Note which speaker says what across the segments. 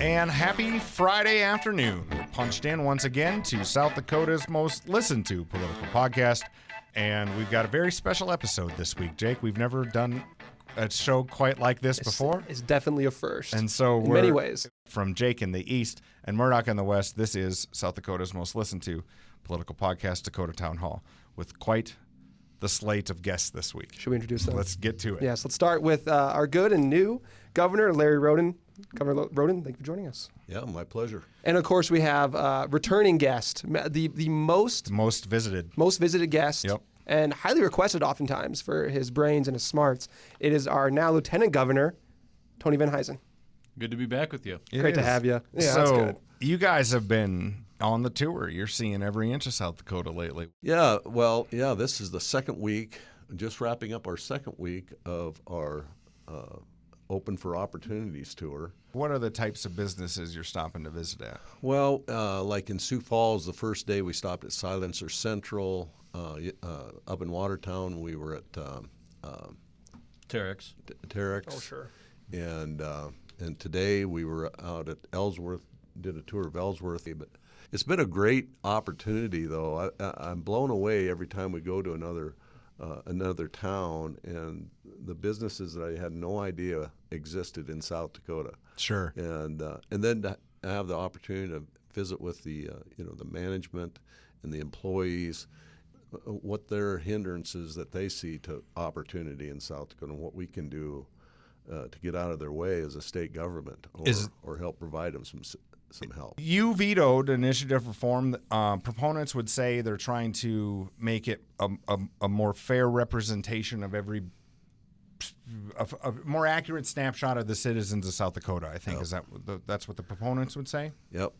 Speaker 1: And happy Friday afternoon. Punched in once again to South Dakota's most listened to political podcast. And we've got a very special episode this week, Jake. We've never done a show quite like this before.
Speaker 2: It's definitely a first.
Speaker 1: And so
Speaker 2: in many ways.
Speaker 1: From Jake in the East and Murdoch in the West, this is South Dakota's most listened to political podcast, Dakota Town Hall, with quite the slate of guests this week.
Speaker 2: Should we introduce them?
Speaker 1: Let's get to it.
Speaker 2: Yes, let's start with our good and new Governor, Larry Rhoden. Governor Rhoden, thank you for joining us.
Speaker 3: Yeah, my pleasure.
Speaker 2: And of course, we have returning guest, the most visited guest.
Speaker 1: Yep.
Speaker 2: And highly requested oftentimes for his brains and his smarts. It is our now Lieutenant Governor, Tony Venhuizen.
Speaker 4: Good to be back with you.
Speaker 2: Great to have you. Yeah,
Speaker 1: so
Speaker 2: that's good.
Speaker 1: You guys have been on the tour. You're seeing every inch of South Dakota lately.
Speaker 3: Yeah, well, this is the second week, just wrapping up our second week of our Open for Opportunities tour.
Speaker 1: What are the types of businesses you're stopping to visit at?
Speaker 3: Well, like in Sioux Falls, the first day we stopped at Silencer Central. Up in Watertown, we were at
Speaker 4: Terex.
Speaker 3: Terex.
Speaker 2: Oh, sure.
Speaker 3: And today we were out at Ellsworth, did a tour of Ellsworth. But it's been a great opportunity, though. I'm blown away every time we go to another town, and the businesses that I had no idea existed in South Dakota.
Speaker 1: Sure.
Speaker 3: And then to have the opportunity to visit with the the management and the employees, what their hindrances that they see to opportunity in South Dakota, and what we can do to get out of their way as a state government, or help provide them some help.
Speaker 1: You vetoed initiative reform. Proponents would say they're trying to make it a more fair representation of a more accurate snapshot of the citizens of South Dakota, I think.
Speaker 3: Yep.
Speaker 1: That's what the proponents would say?
Speaker 3: Yep.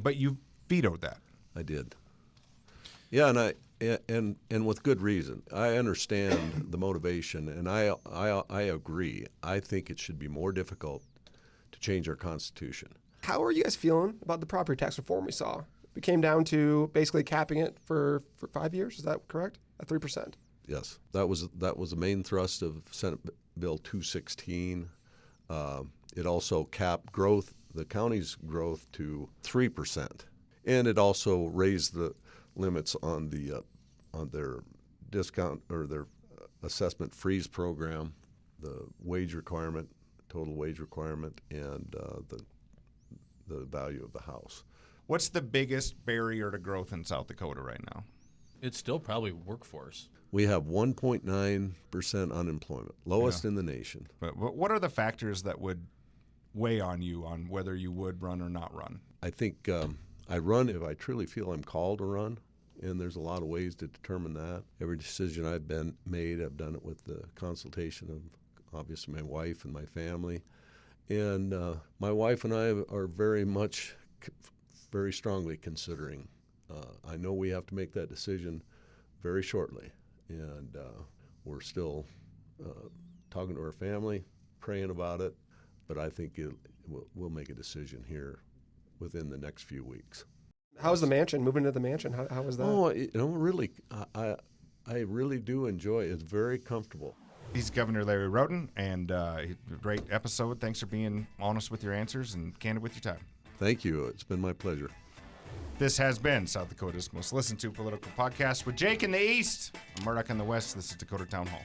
Speaker 1: But you vetoed that.
Speaker 3: I did. Yeah, and with good reason. I understand the motivation, and I agree. I think it should be more difficult to change our Constitution.
Speaker 2: How are you guys feeling about the property tax reform we saw? We came down to basically capping it for 5 years. Is that correct? At 3%.
Speaker 3: Yes, that was the main thrust of Senate Bill 216. It also capped the county's growth to 3%, and it also raised the limits on their discount or their assessment freeze program, the wage requirement, total wage requirement, and the value of the house.
Speaker 1: What's the biggest barrier to growth in South Dakota right now?
Speaker 4: It's still probably workforce.
Speaker 3: We have 1.9% unemployment, lowest in the nation.
Speaker 1: But what are the factors that would weigh on you on whether you would run or not run?
Speaker 3: I think I run if I truly feel I'm called to run, and there's a lot of ways to determine that. Every decision I've made, I've done it with the consultation of obviously my wife and my family. And my wife and I are very strongly considering. I know we have to make that decision very shortly, and we're still talking to our family, praying about it, but I think we'll make a decision here within the next few weeks.
Speaker 2: How's the mansion? Moving to the mansion, how was that?
Speaker 3: Oh, really, I really do enjoy it. It's very comfortable.
Speaker 1: He's Governor Larry Rhoden, and great episode. Thanks for being honest with your answers and candid with your time.
Speaker 3: Thank you. It's been my pleasure.
Speaker 1: This has been South Dakota's most listened to political podcast with Jake in the East and Murdoch in the West. This is Dakota Town Hall.